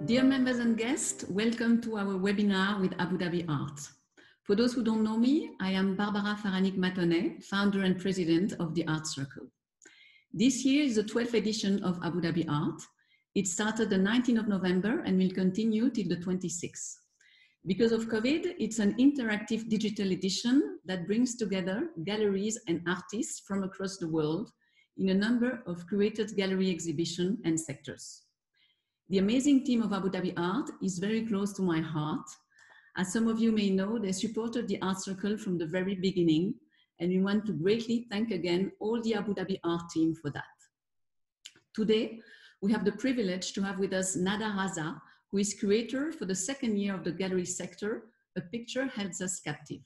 Dear members and guests, welcome to our webinar with Abu Dhabi Art. For those who don't know me, I am Barbara Faranik-Matonet, founder and president of the Art Circle. This year is the 12th edition of Abu Dhabi Art. It started the 19th of November and will continue till the 26th. Because of COVID, it's an interactive digital edition that brings together galleries and artists from across the world in a number of curated gallery exhibitions and sectors. The amazing team of Abu Dhabi Art is very close to my heart. As some of you may know, they supported the Art Circle from the very beginning, and we want to greatly thank again all the Abu Dhabi Art team for that. Today, we have the privilege to have with us Nada Raza, who is curator for the second year of the gallery sector, A Picture Holds Us Captive.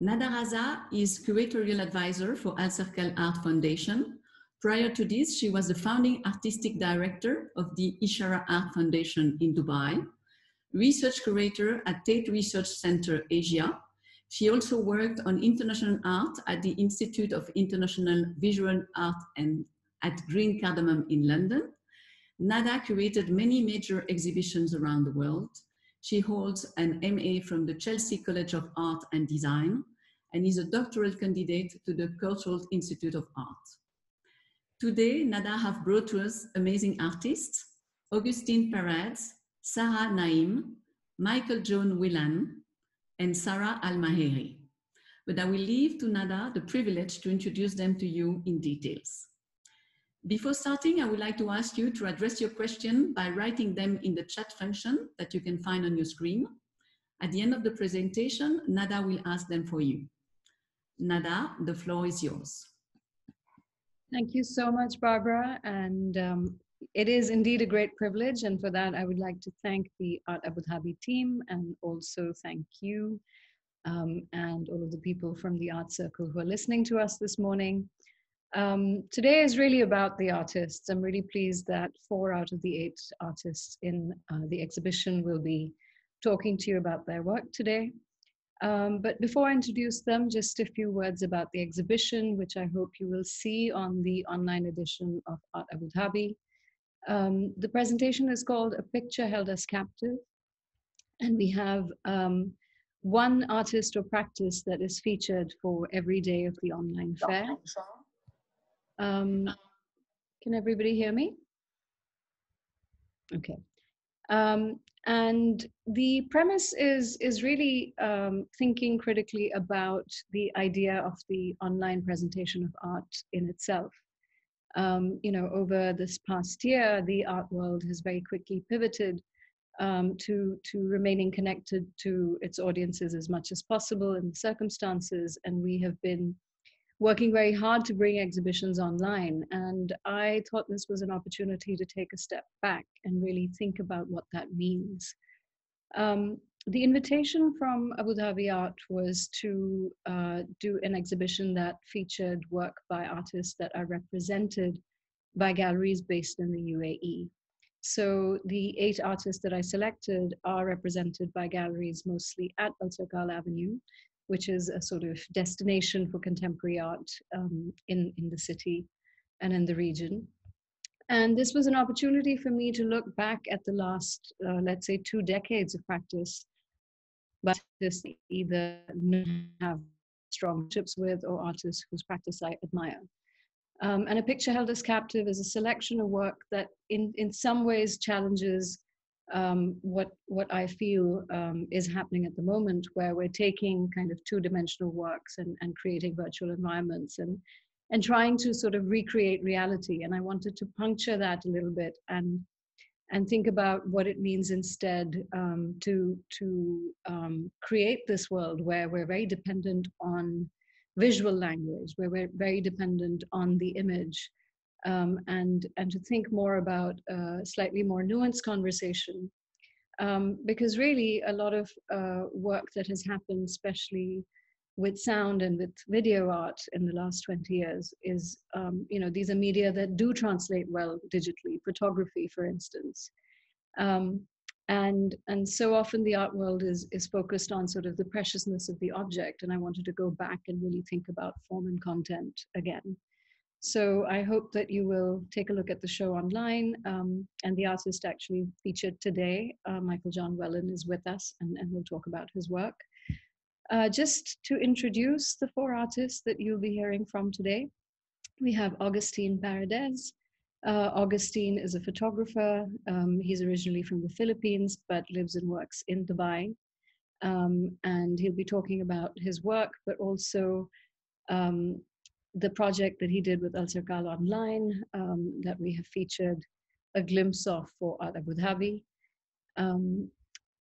Nada Raza is curatorial advisor for Al Circle Art Foundation. Prior to this, she was the founding artistic director of the Ishara Art Foundation in Dubai, research curator at Tate Research Center Asia. She also worked on international art at the Institute of International Visual Art and at Green Cardamom in London. Nada curated many major exhibitions around the world. She holds an MA from the Chelsea College of Art and Design and is a doctoral candidate to the Cultural Institute of Art. Today, Nada have brought to us amazing artists, Augustine Perez, Sarah Naim, Michael John Whelan, and Sarah Al-Maheri. But I will leave to Nada the privilege to introduce them to you in details. Before starting, I would like to ask you to address your question by writing them in the chat function that you can find on your screen. At the end of the presentation, Nada will ask them for you. Nada, the floor is yours. Thank you so much, Barbara. And it is indeed a great privilege. And for that, I would like to thank the Art Abu Dhabi team and also thank you and all of the people from the Art Circle who are listening to us this morning. Today is really about the artists. I'm really pleased that 4 out of the 8 artists in the exhibition will be talking to you about their work today. But before I introduce them, just a few words about the exhibition, which I hope you will see on the online edition of Art Abu Dhabi. The presentation is called A Picture Held Us Captive. And we have one artist or practice that is featured for every day of the online fair. Can everybody hear me? Okay. And the premise is really thinking critically about the idea of the online presentation of art in itself. You know, over this past year, the art world has very quickly pivoted to remaining connected to its audiences as much as possible in the circumstances, and we have been working very hard to bring exhibitions online. And I thought this was an opportunity to take a step back and really think about what that means. The invitation from Abu Dhabi Art was to do an exhibition that featured work by artists that are represented by galleries based in the UAE. So the 8 artists that I selected are represented by galleries mostly at Al Circle Avenue, which is a sort of destination for contemporary art in the city and in the region. And this was an opportunity for me to look back at the last, let's say, 2 decades of practice, but artists either have strong chips with or artists whose practice I admire. And A Picture Held Us Captive is a selection of work that in some ways challenges what I feel is happening at the moment, where we're taking kind of 2-dimensional works and creating virtual environments and trying to sort of recreate reality. And I wanted to puncture that a little bit and think about what it means instead to create this world where we're very dependent on visual language, where we're very dependent on the image. And to think more about a slightly more nuanced conversation. Because really a lot of work that has happened, especially with sound and with video art in the last 20 years is, you know, these are media that do translate well digitally, photography, for instance. And so often the art world is focused on sort of the preciousness of the object. And I wanted to go back and really think about form and content again. So I hope that you will take a look at the show online. And the artist actually featured today, Michael John Wellen, is with us, and we'll talk about his work. Just to introduce the four artists that you'll be hearing from today, we have Augustine Paredes. Augustine is a photographer. He's originally from the Philippines, but lives and works in Dubai. And he'll be talking about his work, but also the project that he did with Al Circal Online that we have featured a glimpse of for Art Abu Dhabi.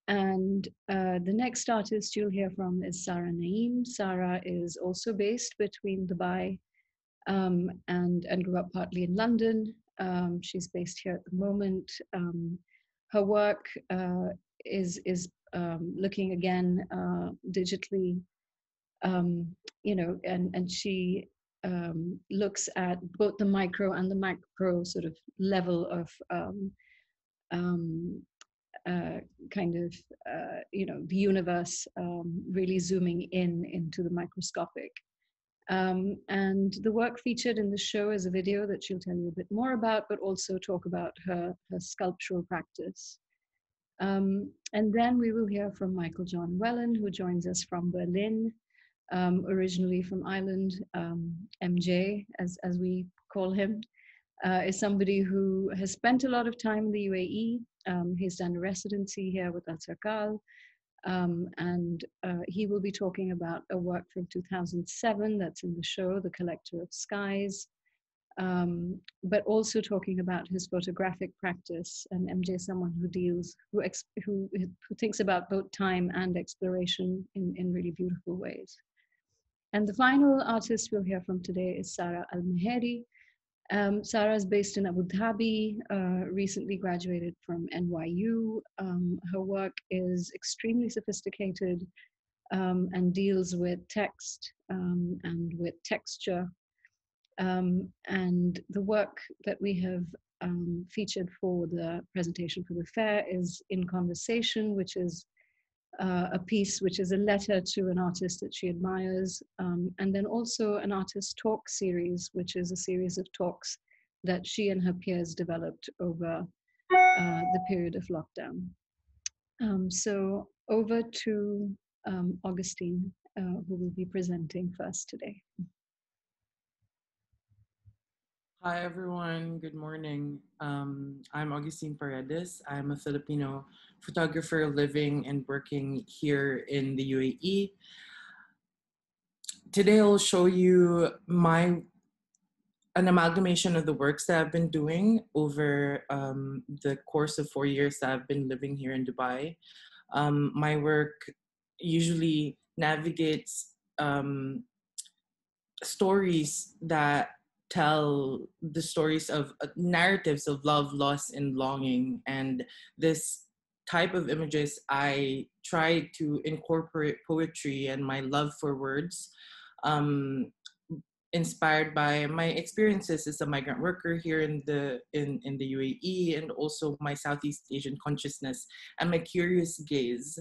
And the next artist you'll hear from is Sarah Naeem. Sarah is also based between Dubai and grew up partly in London. She's based here at the moment. Her work is looking again digitally, and she looks at both the micro and the macro sort of level of the universe, really zooming into the microscopic. And the work featured in the show is a video that she'll tell you a bit more about, but also talk about her sculptural practice. And then we will hear from Michael John Wellen, who joins us from Berlin, originally from Ireland. MJ, as we call him, is somebody who has spent a lot of time in the UAE. He's done a residency here with Al Circal, and he will be talking about a work from 2007 that's in the show, The Collector of Skies, but also talking about his photographic practice. And MJ is someone who thinks about both time and exploration in really beautiful ways. And the final artist we'll hear from today is Sarah Al-Meheri. Sarah is based in Abu Dhabi, recently graduated from NYU. Her work is extremely sophisticated and deals with text and with texture. And the work that we have featured for the presentation for the fair is In Conversation, which is a piece which is a letter to an artist that she admires, and then also an artist talk series, which is a series of talks that she and her peers developed over the period of lockdown. So over to Augustine, who will be presenting first today. Hi everyone, good morning. I'm Augustine Paredes. I'm a Filipino photographer living and working here in the UAE. Today I'll show you an amalgamation of the works that I've been doing over the course of 4 years that I've been living here in Dubai. My work usually navigates stories that tell the stories of narratives of love, loss, and longing. And this type of images, I try to incorporate poetry and my love for words, inspired by my experiences as a migrant worker here in the UAE, and also my Southeast Asian consciousness and my curious gaze.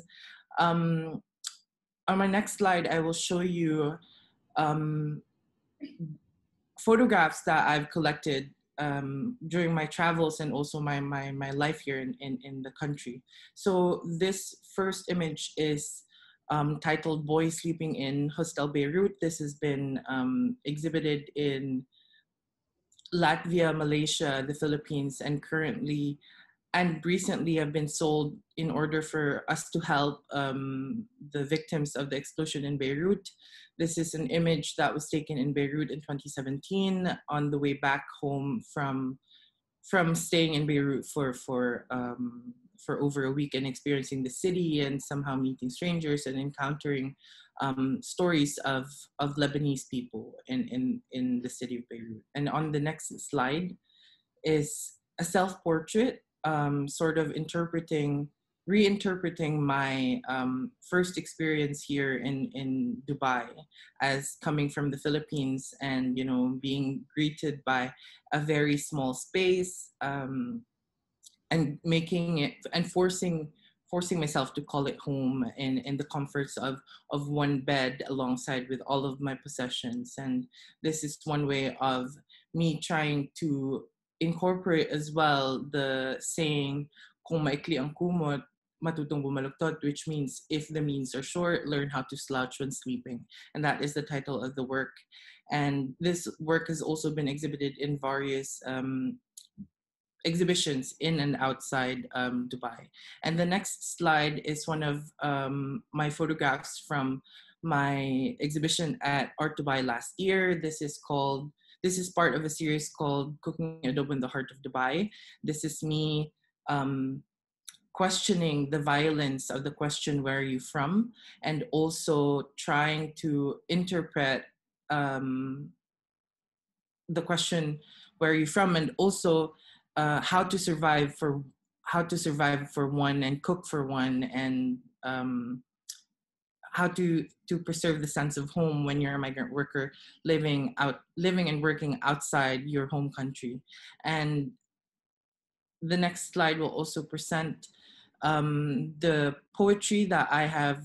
On my next slide, I will show you photographs that I've collected during my travels and also my life here in the country. So this first image is titled Boy Sleeping in Hostel Beirut. This has been exhibited in Latvia, Malaysia, the Philippines, and recently have been sold in order for us to help the victims of the explosion in Beirut. This is an image that was taken in Beirut in 2017 on the way back home from staying in Beirut for over a week and experiencing the city and somehow meeting strangers and encountering stories of Lebanese people in the city of Beirut. And on the next slide is a self-portrait, sort of reinterpreting my first experience here in Dubai as coming from the Philippines and, being greeted by a very small space and making it and forcing myself to call it home in the comforts of one bed alongside with all of my possessions. And this is one way of me trying to incorporate as well the saying, kung maikli ang kumot, matutong bumaluktot, which means if the means are short, learn how to slouch when sleeping. And that is the title of the work. And this work has also been exhibited in various exhibitions in and outside Dubai. And the next slide is one of my photographs from my exhibition at Art Dubai last year. This is part of a series called Cooking Adobo in the Heart of Dubai. This is me questioning the violence of the question, where are you from? And also trying to interpret the question, where are you from? And also how to survive for one and cook for one, and how to preserve the sense of home when you're a migrant worker living and working outside your home country. And the next slide will also present the poetry that I have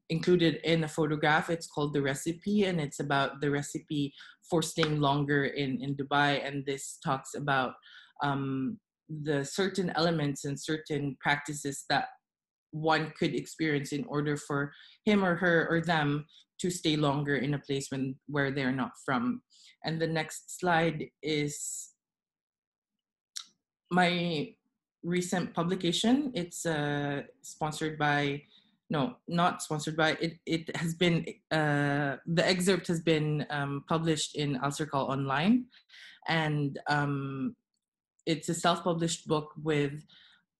included in a photograph. It's called The Recipe, and it's about the recipe for staying longer in Dubai. And this talks about the certain elements and certain practices that one could experience in order for him or her or them to stay longer in a place where they're not from. And the next slide is my recent publication. It's sponsored by, no, not sponsored by, it has been, the excerpt has been published in Al Circle Online. And it's a self-published book with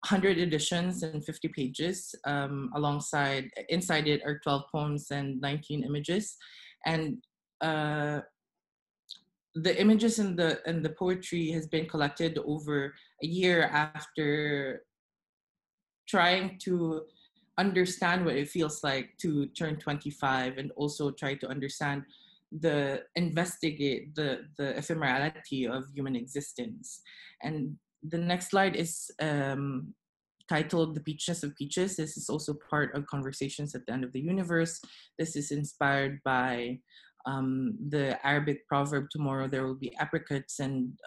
100 editions and 50 pages. Inside it are 12 poems and 19 images. And the images and the poetry has been collected over a year after trying to understand what it feels like to turn 25, and also try to investigate the ephemerality of human existence. And the next slide is titled The Peachness of Peaches. This is also part of Conversations at the End of the Universe. This is inspired by the Arabic proverb, tomorrow there will be apricots, and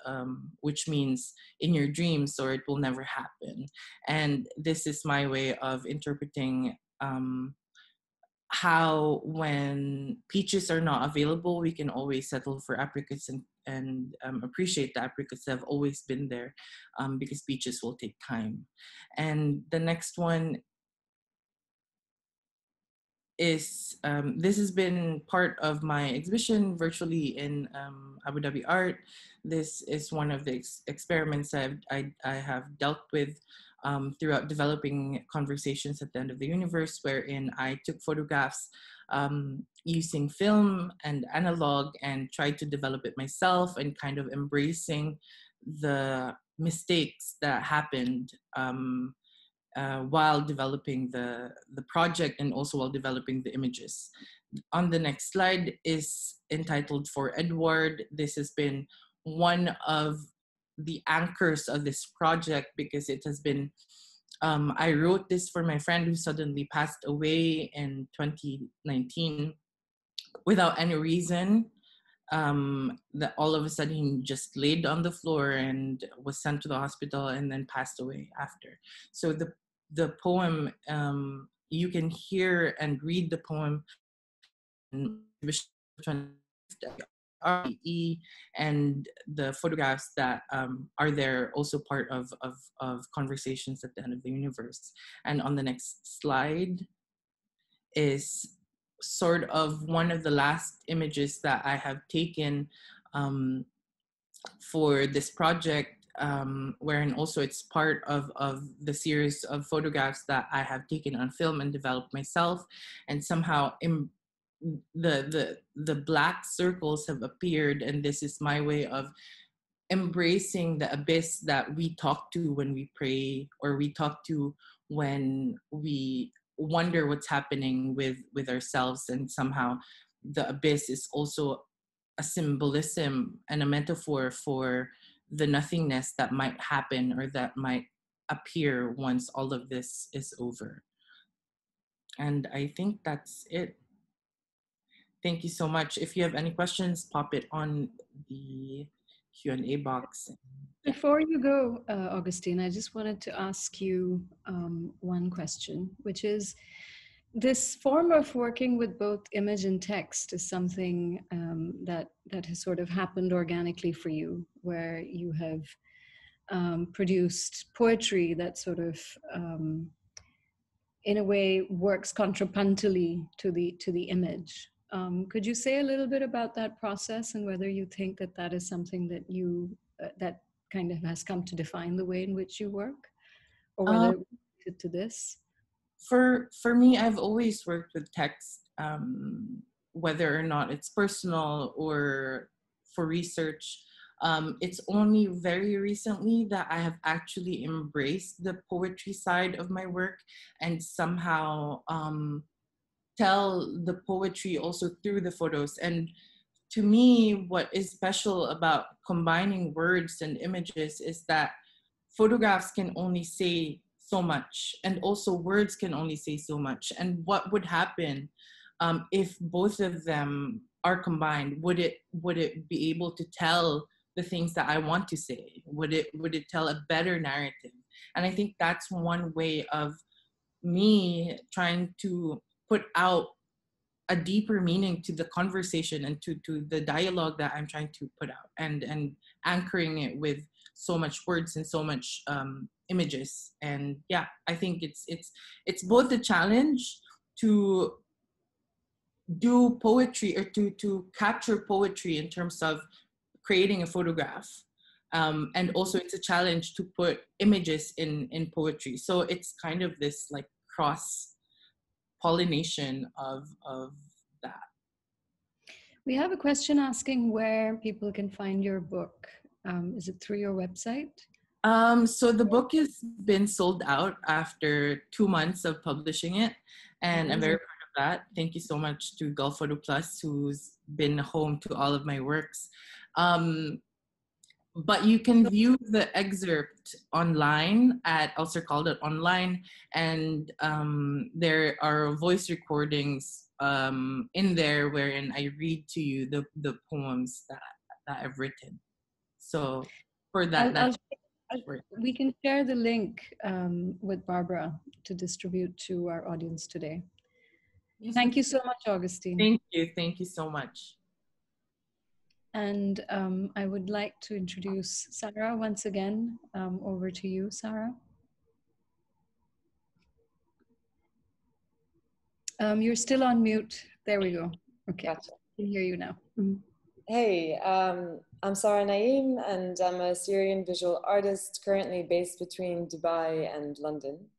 which means in your dreams, or it will never happen. And this is my way of interpreting how when peaches are not available, we can always settle for apricots and appreciate the apricots that have always been there, because peaches will take time. And the next one is, this has been part of my exhibition virtually in Abu Dhabi Art. This is one of the experiments I have dealt with throughout developing Conversations at the End of the Universe, wherein I took photographs using film and analog and tried to develop it myself, and kind of embracing the mistakes that happened while developing the project, and also while developing the images. On the next slide is entitled For Edward. This has been one of the anchors of this project, because it has been, I wrote this for my friend who suddenly passed away in 2019 without any reason. That all of a sudden he just laid on the floor and was sent to the hospital and then passed away after. So the poem, you can hear and read the poem and the photographs that are there, also part of Conversations at the End of the Universe. And on the next slide is sort of one of the last images that I have taken for this project, wherein also it's part of the series of photographs that I have taken on film and developed myself. And somehow the black circles have appeared, and this is my way of embracing the abyss that we talk to when we pray, or we talk to when we wonder what's happening with ourselves. And somehow the abyss is also a symbolism and a metaphor for the nothingness that might happen, or that might appear once all of this is over. And I think that's it. Thank you so much. If you have any questions, pop it on the Q&A box. Before you go, Augustine, I just wanted to ask you one question, which is this form of working with both image and text is something that has sort of happened organically for you, where you have produced poetry that sort of, in a way, works contrapuntally to the image. Could you say a little bit about that process and whether you think that that is something that you that kind of has come to define the way in which you work, or whether it's related to this? For me, I've always worked with text, whether or not it's personal or for research. It's only very recently that I have actually embraced the poetry side of my work and somehow tell the poetry also through the photos. And to me, what is special about combining words and images is that photographs can only say so much, and also words can only say so much. And what would happen if both of them are combined? Would it be able to tell the things that I want to say? Would it tell a better narrative? And I think that's one way of me trying to put out a deeper meaning to the conversation and to the dialogue that I'm trying to put out, and anchoring it with so much words and so much images. And yeah, I think it's both a challenge to do poetry or to capture poetry in terms of creating a photograph, and also it's a challenge to put images in poetry. So it's kind of this like cross pollination of that. We have a question asking where people can find your book. Is it through your website? So the book has been sold out after 2 months of publishing it, and I'm very proud of that. Thank you so much to Gulf Photo Plus, who's been home to all of my works. But you can view the excerpt online at elsercall.online, and there are voice recordings in there wherein I read to you the poems that I've written. So for that, we can share the link with Barbara to distribute to our audience today. Yes, thank you so much, Augustine. Thank you so much. And I would like to introduce Sarah once again. Over to you, Sarah. You're still on mute. There we go. Okay, gotcha. I can hear you now. Mm-hmm. Hey, I'm Sarah Naeem, and I'm a Syrian visual artist currently based between Dubai and London.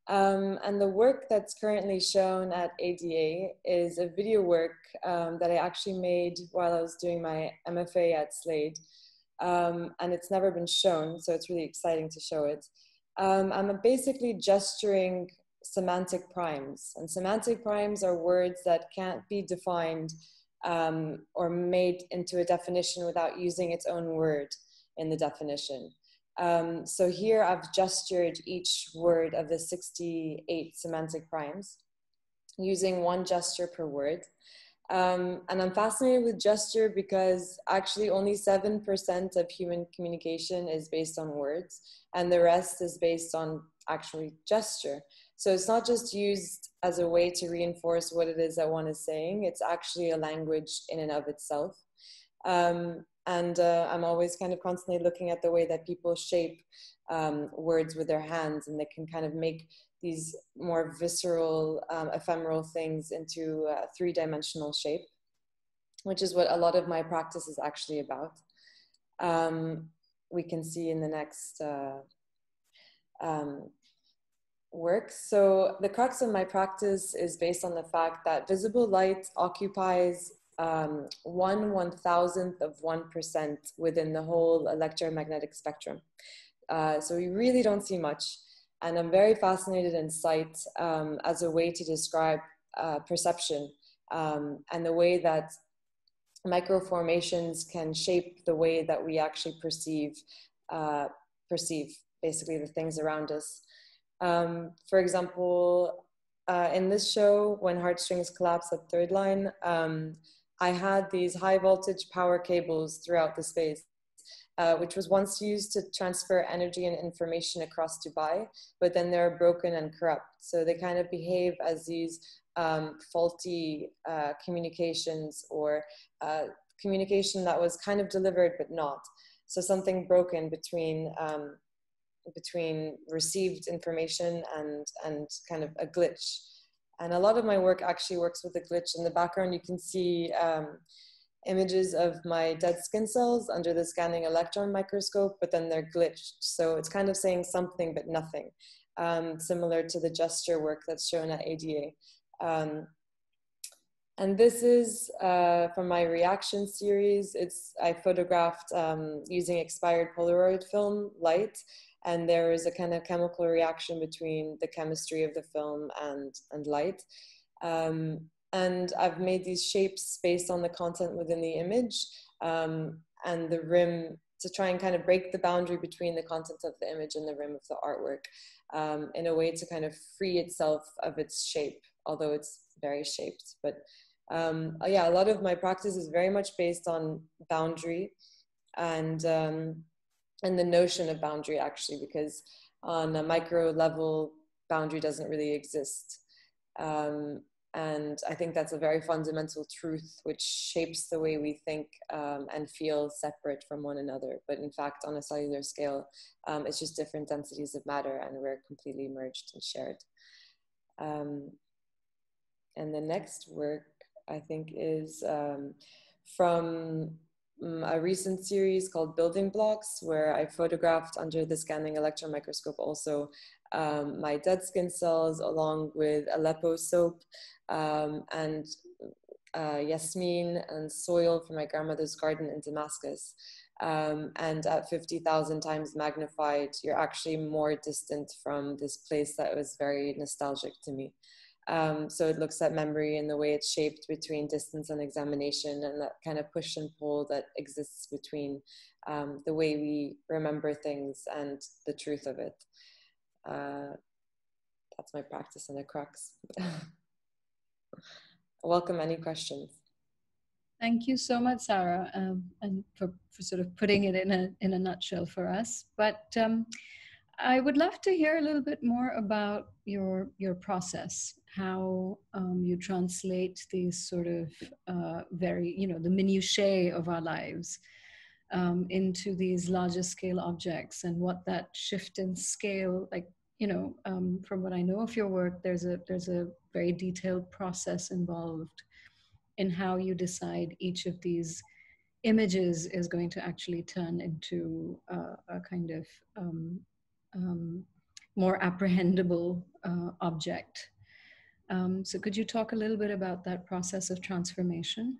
And the work that's currently shown at ADA is a video work that I actually made while I was doing my MFA at Slade. And it's never been shown, so it's really exciting to show it. I'm basically gesturing semantic primes. And semantic primes are words that can't be defined or made into a definition without using its own word in the definition. So here I've gestured each word of the 68 semantic primes using one gesture per word. And I'm fascinated with gesture because actually only 7% of human communication is based on words, and the rest is based on actually gesture. So it's not just used as a way to reinforce what it is that one is saying, it's actually a language in and of itself. And I'm always kind of constantly looking at the way that people shape words with their hands, and they can kind of make these more visceral, ephemeral things into a three-dimensional shape, which is what a lot of my practice is actually about. We can see in the next work. So the crux of my practice is based on the fact that visible light occupies 1/1000th of 1% within the whole electromagnetic spectrum. So we really don't see much. And I'm very fascinated in sight as a way to describe perception and the way that microformations can shape the way that we actually perceive basically the things around us. For example, in this show, when heartstrings collapse at third line, I had these high voltage power cables throughout the space. which was once used to transfer energy and information across Dubai, but then they're broken and corrupt. So they kind of behave as these faulty communications, or communication that was kind of delivered but not. So something broken between received information and kind of a glitch. And a lot of my work actually works with a glitch. In the background, you can see images of my dead skin cells under the scanning electron microscope, but then they're glitched. So it's kind of saying something but nothing, similar to the gesture work that's shown at ADA. And this is from my reaction series. I photographed using expired Polaroid film light, and there is a kind of chemical reaction between the chemistry of the film and light. And I've made these shapes based on the content within the image, and the rim, to try and kind of break the boundary between the content of the image and the rim of the artwork, in a way to kind of free itself of its shape, although it's very shaped. But yeah, a lot of my practice is very much based on boundary and the notion of boundary, actually, because on a micro level, boundary doesn't really exist. And I think that's a very fundamental truth which shapes the way we think and feel separate from one another. But in fact, on a cellular scale, it's just different densities of matter, and we're completely merged and shared. And the next work, I think, is from a recent series called Building Blocks, where I photographed under the scanning electron microscope also my dead skin cells, along with Aleppo soap and yasmin and soil from my grandmother's garden in Damascus. And at 50,000 times magnified, you're actually more distant from this place that was very nostalgic to me. So it looks at memory and the way it's shaped between distance and examination, and that kind of push and pull that exists between the way we remember things and the truth of it. That's my practice in a crux. Welcome any questions. Thank you so much, Sarah, and for sort of putting it in a nutshell for us. But I would love to hear a little bit more about your process, how you translate these sort of very, the minutiae of our lives into these larger scale objects, and what that shift in scale, like, from what I know of your work, there's a very detailed process involved in how you decide each of these images is going to actually turn into a kind of more apprehendable object. So could you talk a little bit about that process of transformation?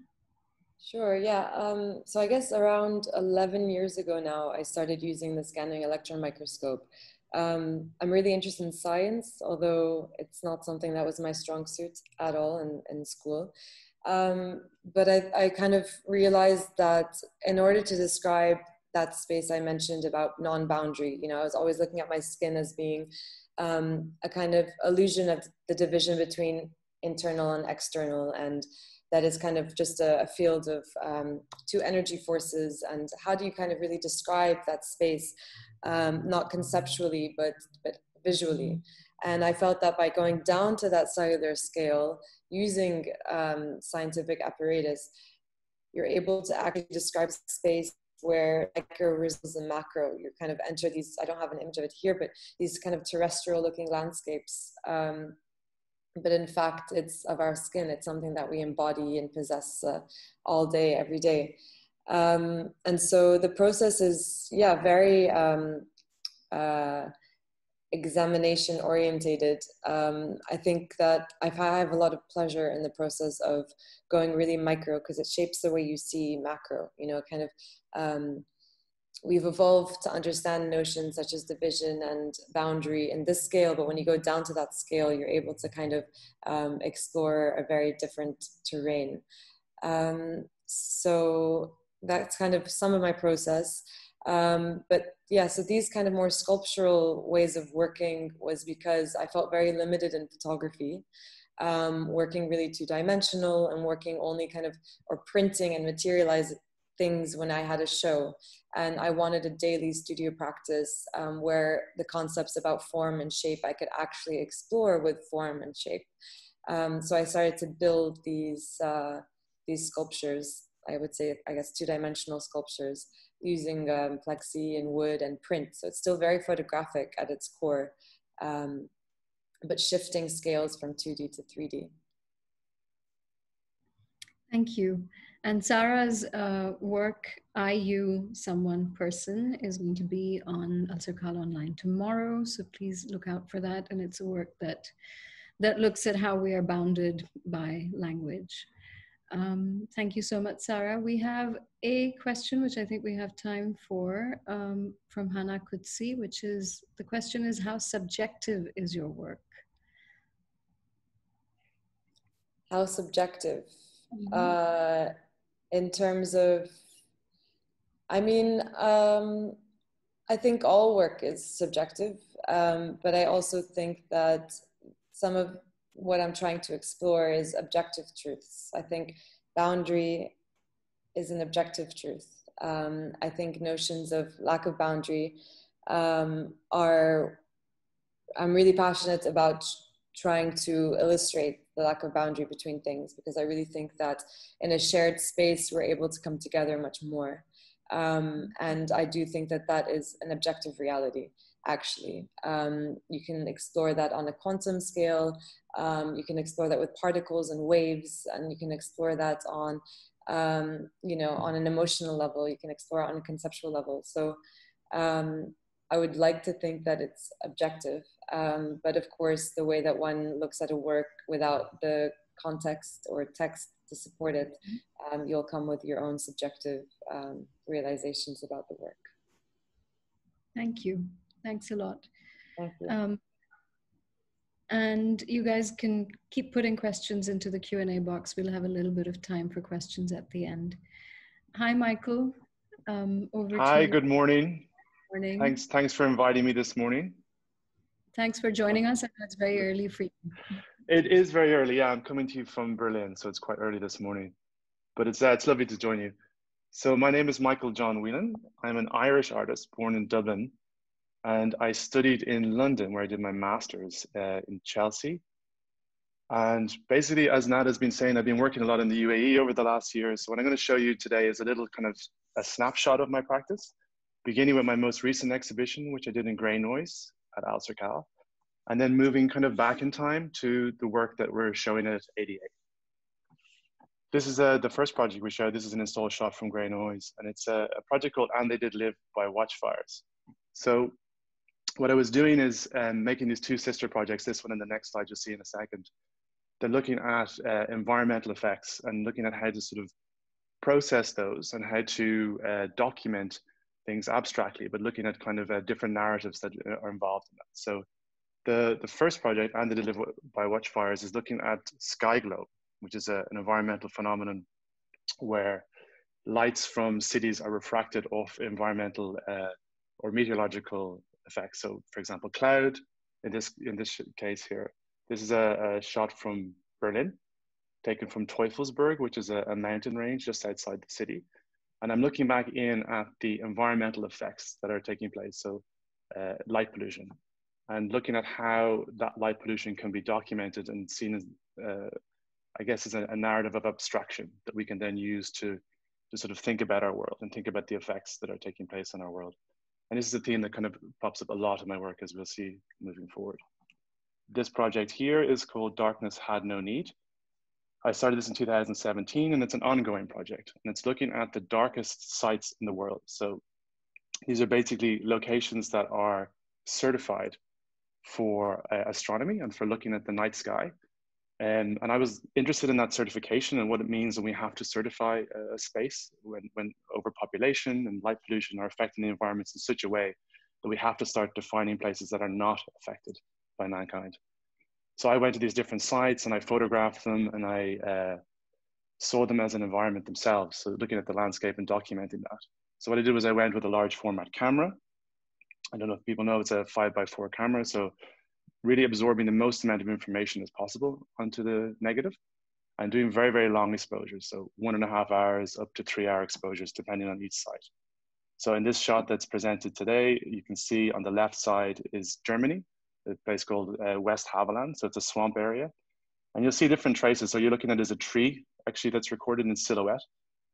Sure, yeah. So I guess around 11 years ago now, I started using the scanning electron microscope. I'm really interested in science, although it's not something that was my strong suit at all in school. But I kind of realized that in order to describe that space I mentioned about non-boundary, I was always looking at my skin as being a kind of illusion of the division between internal and external, and that is kind of just a field of two energy forces. And how do you kind of really describe that space, not conceptually, but visually? And I felt that by going down to that cellular scale, using scientific apparatus, you're able to actually describe space where micro resembles a macro. You kind of enter these, I don't have an image of it here, but these kind of terrestrial looking landscapes. But in fact, it's of our skin. It's something that we embody and possess all day, every day. And so the process is, yeah, very examination orientated. I think that I have a lot of pleasure in the process of going really micro, because it shapes the way you see macro, kind of, we've evolved to understand notions such as division and boundary in this scale, but when you go down to that scale, you're able to kind of explore a very different terrain. So that's kind of some of my process. But yeah, so these kind of more sculptural ways of working was because I felt very limited in photography, working really two-dimensional and working only kind of, or printing and things when I had a show. And I wanted a daily studio practice where the concepts about form and shape I could actually explore with form and shape. So I started to build these sculptures, I would say, I guess, two-dimensional sculptures using plexi and wood and print. So it's still very photographic at its core, but shifting scales from 2D to 3D. Thank you. And Sarah's work, IU Someone Person, is going to be on Al Circal Online tomorrow. So please look out for that. And it's a work that looks at how we are bounded by language. Thank you so much, Sarah. We have a question, which I think we have time for, from Hannah Kutsi, which is, the question is, how subjective is your work? How subjective? Mm-hmm. In terms of, I mean, I think all work is subjective, but I also think that some of what I'm trying to explore is objective truths. I think boundary is an objective truth. I think notions of lack of boundary are, I'm really passionate about trying to illustrate the lack of boundary between things, because I really think that in a shared space, we're able to come together much more. And I do think that that is an objective reality, actually. You can explore that on a quantum scale. You can explore that with particles and waves, and you can explore that on, you know, on an emotional level. You can explore it on a conceptual level. So I would like to think that it's objective, but of course, the way that one looks at a work without the context or text to support it, you'll come with your own subjective realizations about the work. Thank you. Thanks a lot. Thank you. And you guys can keep putting questions into the Q&A box. We'll have a little bit of time for questions at the end. Hi, Michael. Over to you. Hi, good morning. Morning. Thanks for inviting me this morning. Thanks for joining us. I know it's very early for you. It is very early. Yeah, I'm coming to you from Berlin, so it's quite early this morning. But it's lovely to join you. So my name is Michael John Whelan. I'm an Irish artist born in Dublin, and I studied in London, where I did my master's in Chelsea. And basically, as Nad has been saying, I've been working a lot in the UAE over the last year. So what I'm going to show you today is a little kind of a snapshot of my practice, beginning with my most recent exhibition, which I did in Grey Noise at Al Circal, and then moving kind of back in time to the work that we're showing at 88. This is the first project we showed. This is an install shot from Grey Noise, and it's a project called And They Did Live by Watchfires. So what I was doing is making these two sister projects, this one and the next slide you'll see in a second. They're looking at environmental effects and looking at how to sort of process those and how to document things abstractly, but looking at kind of different narratives that are involved in that. So the first project, And They Did Live by Watchfires, is looking at sky glow, which is an environmental phenomenon where lights from cities are refracted off environmental or meteorological effects. So for example, cloud, in this case here, this is a shot from Berlin, taken from Teufelsberg, which is a mountain range just outside the city. And I'm looking back in at the environmental effects that are taking place, so light pollution, and looking at how that light pollution can be documented and seen as, I guess, as a narrative of abstraction that we can then use to sort of think about our world and think about the effects that are taking place in our world. And this is a theme that kind of pops up a lot in my work, as we'll see moving forward. This project here is called Darkness Had No Need. I started this in 2017, and it's an ongoing project, and it's looking at the darkest sites in the world. So these are basically locations that are certified for astronomy and for looking at the night sky. And I was interested in that certification and what it means when we have to certify a space when overpopulation and light pollution are affecting the environments in such a way that we have to start defining places that are not affected by mankind. So I went to these different sites and I photographed them, and I saw them as an environment themselves. So looking at the landscape and documenting that. So what I did was I went with a large format camera. I don't know if people know, it's a 5x4 camera. So really absorbing the most amount of information as possible onto the negative. and doing very, very long exposures. So 1.5 hours up to 3 hour exposures, depending on each site. So in this shot that's presented today, you can see on the left side is Germany, a place called West Havelland. So it's a swamp area. And you'll see different traces. So you're looking at it as a tree, actually, that's recorded in silhouette.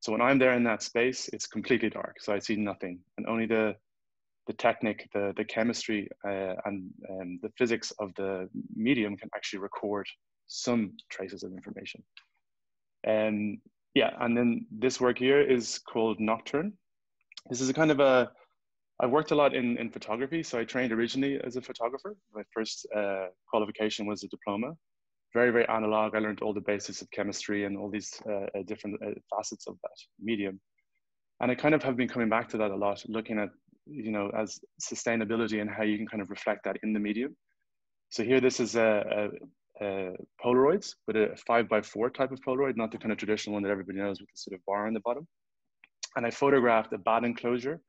So when I'm there in that space, it's completely dark. So I see nothing. And only the technique, the chemistry, and the physics of the medium can actually record some traces of information. Yeah, and then this work here is called Nocturne. This is a kind of I worked a lot in photography. So I trained originally as a photographer. My first qualification was a diploma. Very, very analog. I learned all the basics of chemistry and all these different facets of that medium. And I kind of have been coming back to that a lot, looking at, you know, as sustainability and how you can kind of reflect that in the medium. So here, this is Polaroids, but a 5x4 type of Polaroid, not the kind of traditional one that everybody knows with the sort of bar on the bottom. And I photographed a bat enclosure,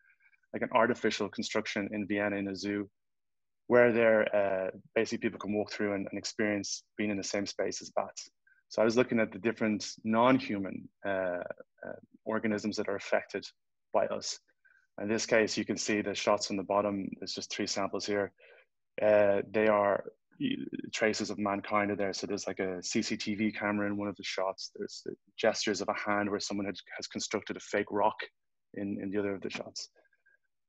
like an artificial construction in Vienna in a zoo, where there basically people can walk through and experience being in the same space as bats. So I was looking at the different non-human organisms that are affected by us. In this case, you can see the shots on the bottom. There's just 3 samples here. They are traces of mankind are there. So there's like a CCTV camera in one of the shots. There's the gestures of a hand where someone has constructed a fake rock in the other of the shots.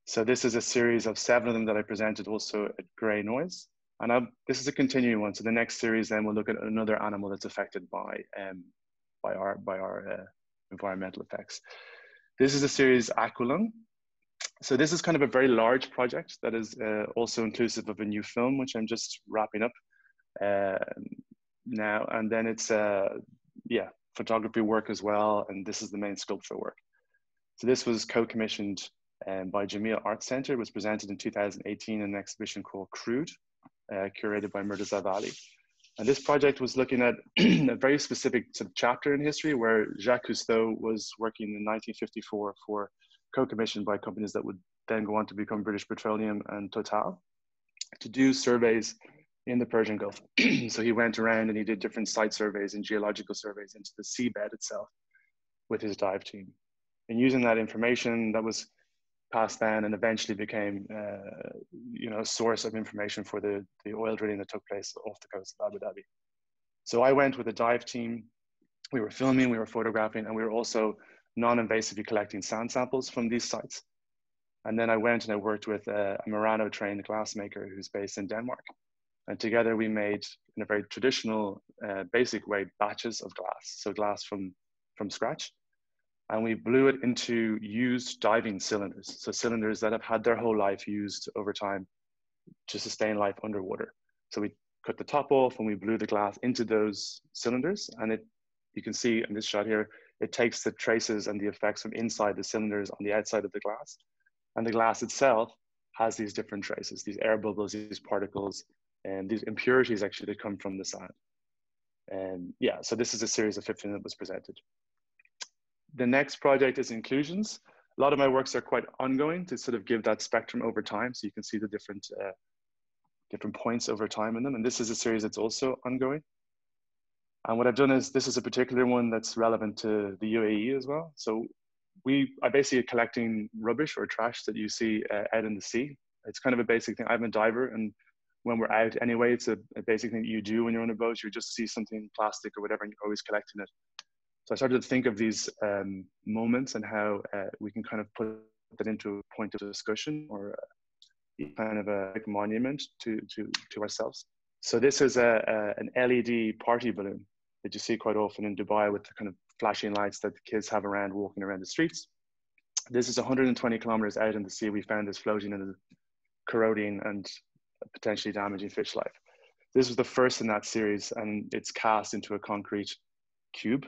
So this is a series of 7 of them that I presented also at Grey Noise. And this is a continuing one. So the next series then we'll look at another animal that's affected by our environmental effects. This is a series Aqualung. So this is kind of a very large project that is also inclusive of a new film, which I'm just wrapping up now. And then it's, yeah, photography work as well. And this is the main sculpture work. So this was co-commissioned by Jameel Art Center. It was presented in 2018 in an exhibition called Crude, curated by Murtaza Ali. And this project was looking at a very specific sort of chapter in history where Jacques Cousteau was working in 1954 for co-commissioned by companies that would then go on to become British Petroleum and Total to do surveys in the Persian Gulf. So he went around and he did different site surveys and geological surveys into the seabed itself with his dive team. And using that information that was passed down and eventually became you know, a source of information for the oil drilling that took place off the coast of Abu Dhabi. So I went with a dive team. We were filming, we were photographing, and we were also non-invasively collecting sand samples from these sites. And then I went and I worked with a Murano trained glassmaker who's based in Denmark. And together we made, in a very traditional, basic way, batches of glass. So glass from scratch. And we blew it into used diving cylinders. So cylinders that have had their whole life used over time to sustain life underwater. So we cut the top off and we blew the glass into those cylinders. And you can see in this shot here, it takes the traces and the effects from inside the cylinders on the outside of the glass. And the glass itself has these different traces, these air bubbles, these particles, and these impurities actually that come from the sand. And yeah, so this is a series of 15 that was presented. The next project is inclusions. A lot of my works are quite ongoing to sort of give that spectrum over time. So you can see the different points over time in them. And this is a series that's also ongoing. And what I've done is, this is a particular one that's relevant to the UAE as well. So I basically collecting rubbish or trash that you see out in the sea. It's kind of a basic thing. I'm a diver, and when we're out anyway, it's a basic thing that you do when you're on a boat. You just see something plastic or whatever, and you're always collecting it. So I started to think of these moments and how we can kind of put that into a point of discussion or kind of a monument to ourselves. So this is an LED party balloon that you see quite often in Dubai with the kind of flashing lights that the kids have around walking around the streets. This is 120 kilometers out in the sea. We found this floating and corroding and potentially damaging fish life. This was the first in that series, and it's cast into a concrete cube,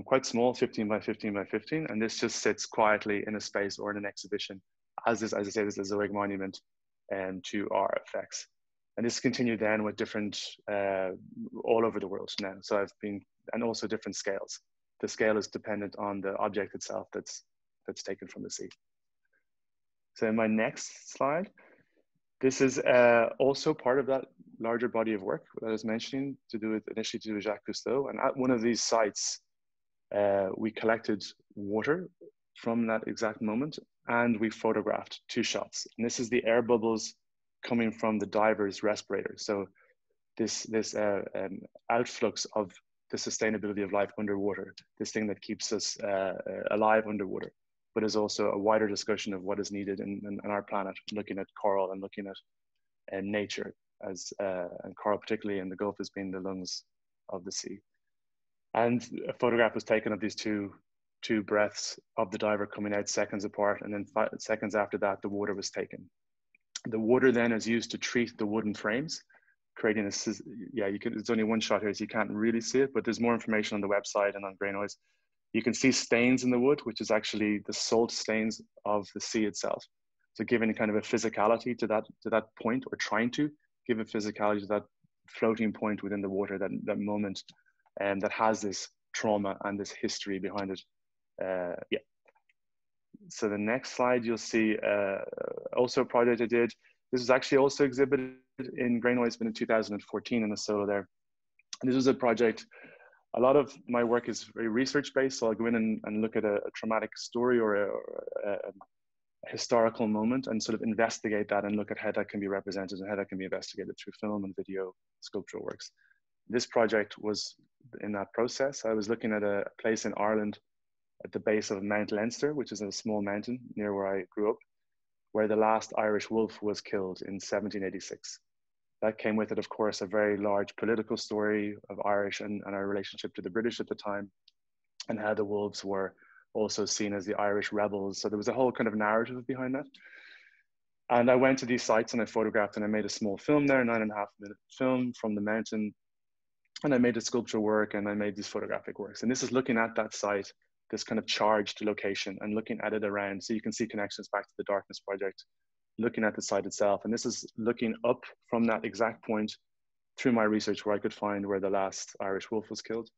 quite small, 15 by 15 by 15. And this just sits quietly in a space or in an exhibition as this, as I say, this is a Zoic monument to our effects. And this continued then with different, all over the world now. So I've been, and also different scales. The scale is dependent on the object itself that's taken from the sea. So in my next slide, This is also part of that larger body of work that I was mentioning, initially to do with Jacques Cousteau. And at one of these sites, we collected water from that exact moment, and we photographed 2 shots. And this is the air bubbles coming from the diver's respirator. So this outflux of the sustainability of life underwater, this thing that keeps us alive underwater, but is also a wider discussion of what is needed in our planet, looking at coral and looking at nature, as and coral particularly in the Gulf as being the lungs of the sea. And a photograph was taken of these two breaths of the diver coming out seconds apart, and then 5 seconds after that, the water was taken. The water then is used to treat the wooden frames, creating a, it's only one shot here, so you can't really see it, but there's more information on the website and on Grey Noise. You can see stains in the wood, which is actually the salt stains of the sea itself. So giving kind of a physicality to that point, or trying to give a physicality to that floating point within the water, that moment, and that has this trauma and this history behind it. Yeah. So the next slide, you'll see also a project I did. This was actually also exhibited in Grey Noise, but in 2014 in the solo there. And this was a project, a lot of my work is very research-based, so I'll go in and look at a traumatic story or a historical moment and sort of investigate that and look at how that can be represented and how that can be investigated through film and video sculptural works. This project was in that process. I was looking at a place in Ireland at the base of Mount Leinster, which is a small mountain near where I grew up, where the last Irish wolf was killed in 1786. That came with it, of course, a very large political story of Irish and our relationship to the British at the time, and how the wolves were also seen as the Irish rebels. So there was a whole kind of narrative behind that. And I went to these sites and I photographed, and I made a small film there, 9.5-minute film from the mountain. And I made a sculpture work and I made these photographic works. And this is looking at that site, this kind of charged location, and looking at it around. So you can see connections back to the Darkness Project, looking at the site itself. And this is looking up from that exact point through my research where I could find where the last Irish wolf was killed.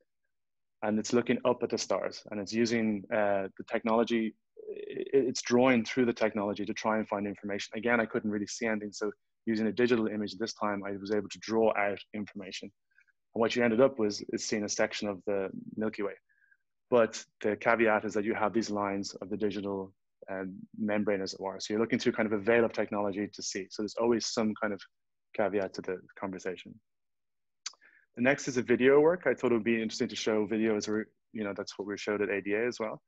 And it's looking up at the stars, and it's using the technology. It's drawing through the technology to try and find information. Again, I couldn't really see anything. So using a digital image this time, I was able to draw out information. And what you ended up is seeing a section of the Milky Way. But the caveat is that you have these lines of the digital membrane, as it were. So you're looking through kind of a veil of technology to see. So there's always some kind of caveat to the conversation. The next is a video work. I thought it would be interesting to show video, as that's what we showed at ADA as well.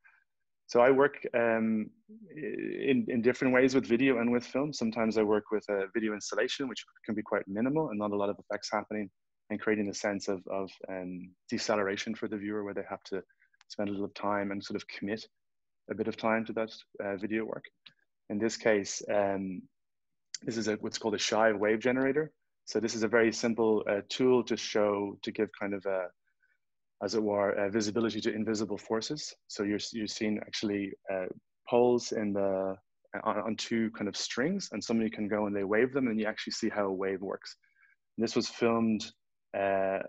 So I work in different ways with video and with film. Sometimes I work with a video installation, which can be quite minimal and not a lot of effects happening, and creating a sense of deceleration for the viewer, where they have to spend a little time and sort of commit a bit of time to that video work. In this case, this is what's called a shy wave generator. So this is a very simple tool to give kind of as it were, visibility to invisible forces. So you're seeing actually poles on 2 kind of strings, and somebody can go and they wave them, and you actually see how a wave works. And this was filmed at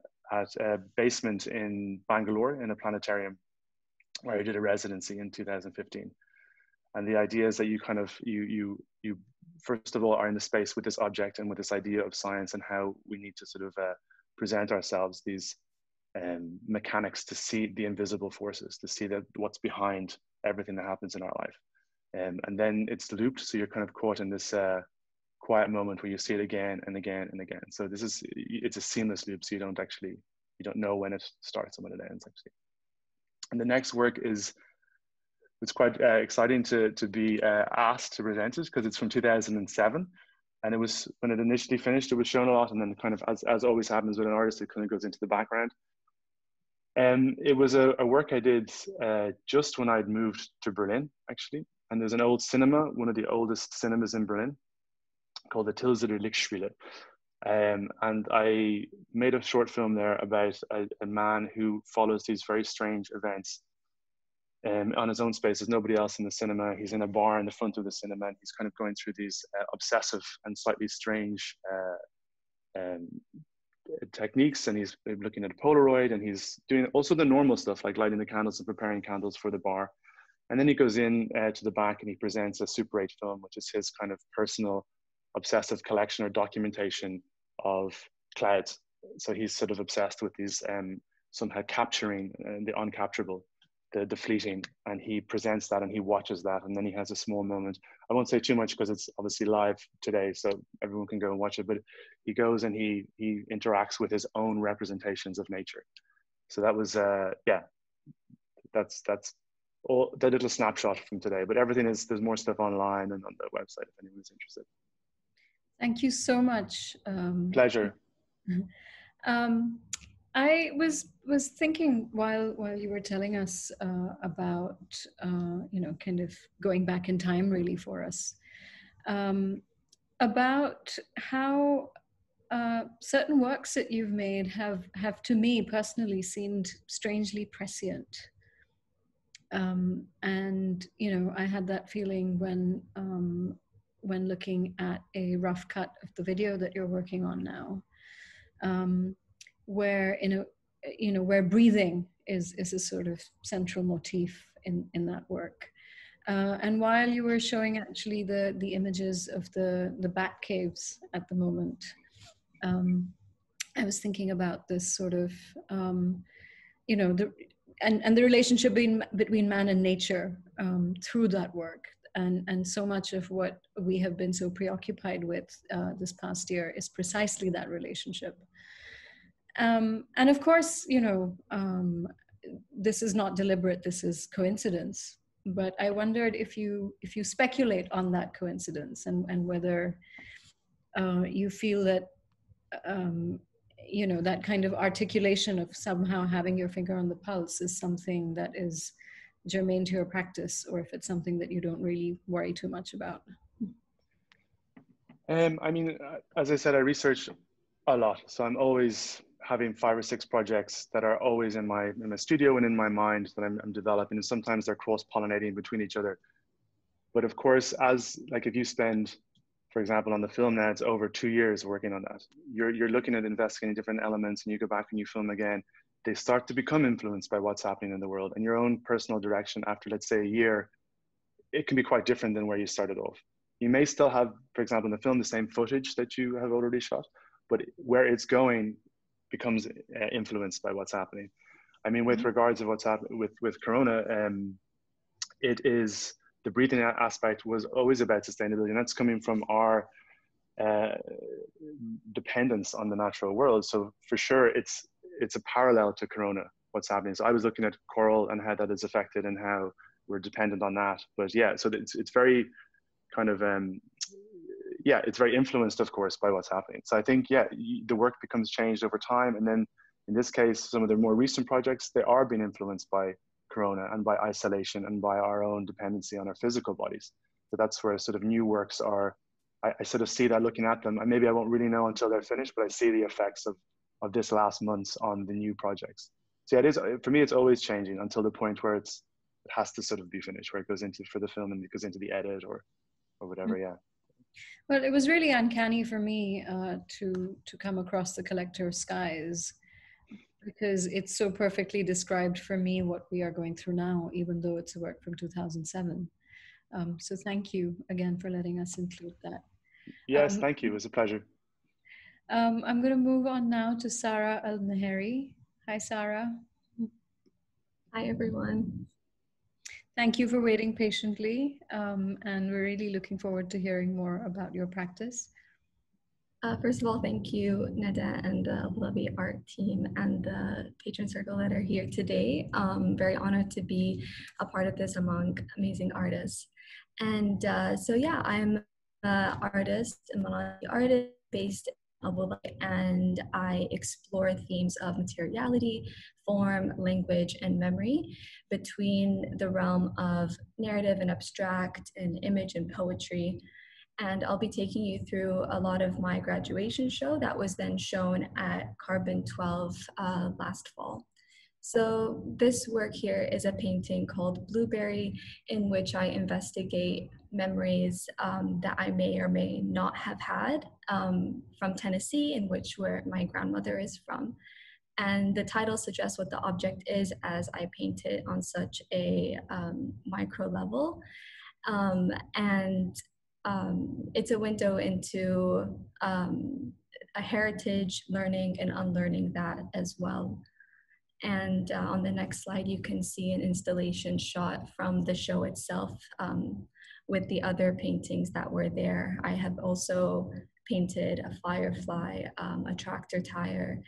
a basement in Bangalore in a planetarium, where I did a residency in 2015. And the idea is that you kind of, you first of all are in the space with this object and with this idea of science and how we need to sort of present ourselves these mechanics to see the invisible forces, to see that what's behind everything that happens in our life. And then it's looped, so you're kind of caught in this quiet moment where you see it again and again and again. So it's a seamless loop, so you don't know when it starts and when it ends, actually. And the next work it's quite exciting to be asked to present it, because it's from 2007. And it was, when it initially finished, it was shown a lot, and then kind of, as always happens with an artist, it kind of goes into the background. And it was a work I did just when I'd moved to Berlin, actually. And there's an old cinema, one of the oldest cinemas in Berlin, called the Tilsiter Lichtspiele. And I made a short film there about a man who follows these very strange events on his own space. There's nobody else in the cinema. He's in a bar in the front of the cinema, and he's kind of going through these obsessive and slightly strange techniques. And he's looking at a Polaroid, and he's doing also the normal stuff like lighting the candles and preparing candles for the bar. And then he goes in to the back and he presents a Super 8 film, which is his kind of personal obsessive collection or documentation of clouds. So he's sort of obsessed with these somehow capturing the uncapturable, the fleeting, and he presents that and he watches that, and then he has a small moment. I won't say too much because it's obviously live today, so everyone can go and watch it, but he goes and he interacts with his own representations of nature. So that was, yeah, that's all the little snapshot from today, but everything is, there's more stuff online and on the website if anyone's interested. Thank you so much. Pleasure. I was thinking while you were telling us about you know, kind of going back in time really for us, about how certain works that you've made have to me personally seemed strangely prescient. And you know, I had that feeling when looking at a rough cut of the video that you're working on now, where you know, where breathing is a sort of central motif in that work. And while you were showing actually the images of the bat caves at the moment, I was thinking about this sort of you know, and the relationship between man and nature through that work. And so much of what we have been so preoccupied with this past year is precisely that relationship. And of course, you know, this is not deliberate, this is coincidence. But I wondered if you speculate on that coincidence and whether you feel that, you know, that kind of articulation of somehow having your finger on the pulse is something that is germane to your practice, or if it's something that you don't really worry too much about. I mean, as I said, I research a lot, so I'm always having 5 or 6 projects that are always in my studio and in my mind that I'm developing, and sometimes they're cross-pollinating between each other. But of course, as like if you spend, for example, on the film now, it's over 2 years working on that. You're looking at investigating different elements, and you go back and you film again. They start to become influenced by what's happening in the world, and your own personal direction after, let's say, a year, it can be quite different than where you started off. You may still have, for example, in the film, the same footage that you have already shot, but where it's going becomes influenced by what's happening. I mean, with regards to what's happening with Corona, it is, the breathing aspect was always about sustainability, and that's coming from our dependence on the natural world. So for sure, it's a parallel to Corona, what's happening. So I was looking at coral and how that is affected and how we're dependent on that. But yeah, so it's very kind of, yeah, it's very influenced, of course, by what's happening. So I think, yeah, the work becomes changed over time. And then in this case, some of the more recent projects, they are being influenced by Corona and by isolation and by our own dependency on our physical bodies. So that's where sort of new works are. I sort of see that looking at them, and maybe I won't really know until they're finished, but I see the effects of this last month on the new projects. So yeah, it is, for me, it's always changing until the point where it has to sort of be finished, where it goes into, for the film, and it goes into the edit or whatever, yeah. Well, it was really uncanny for me to come across The Collector of Skies, because it's so perfectly described for me what we are going through now, even though it's a work from 2007. So thank you again for letting us include that. Yes, thank you. It was a pleasure. I'm going to move on now to Sarah Al-Meheri. Hi, Sarah. Hi, everyone. Thank you for waiting patiently, and we're really looking forward to hearing more about your practice. First of all, thank you, Nada, and the Abu Dhabi Art team and the patron circle that are here today. Very honored to be a part of this among amazing artists. And so yeah, I'm an artist, a Malay artist based in Abu Dhabi, and I explore themes of materiality, form, language, and memory between the realm of narrative and abstract and image and poetry. And I'll be taking you through a lot of my graduation show that was then shown at Carbon 12 last fall. So this work here is a painting called Blueberry, in which I investigate memories that I may or may not have had from Tennessee, in which where my grandmother is from. And the title suggests what the object is, as I paint it on such a micro level. And it's a window into a heritage, learning and unlearning that as well. And on the next slide, you can see an installation shot from the show itself with the other paintings that were there. I have also painted a firefly, a tractor tire,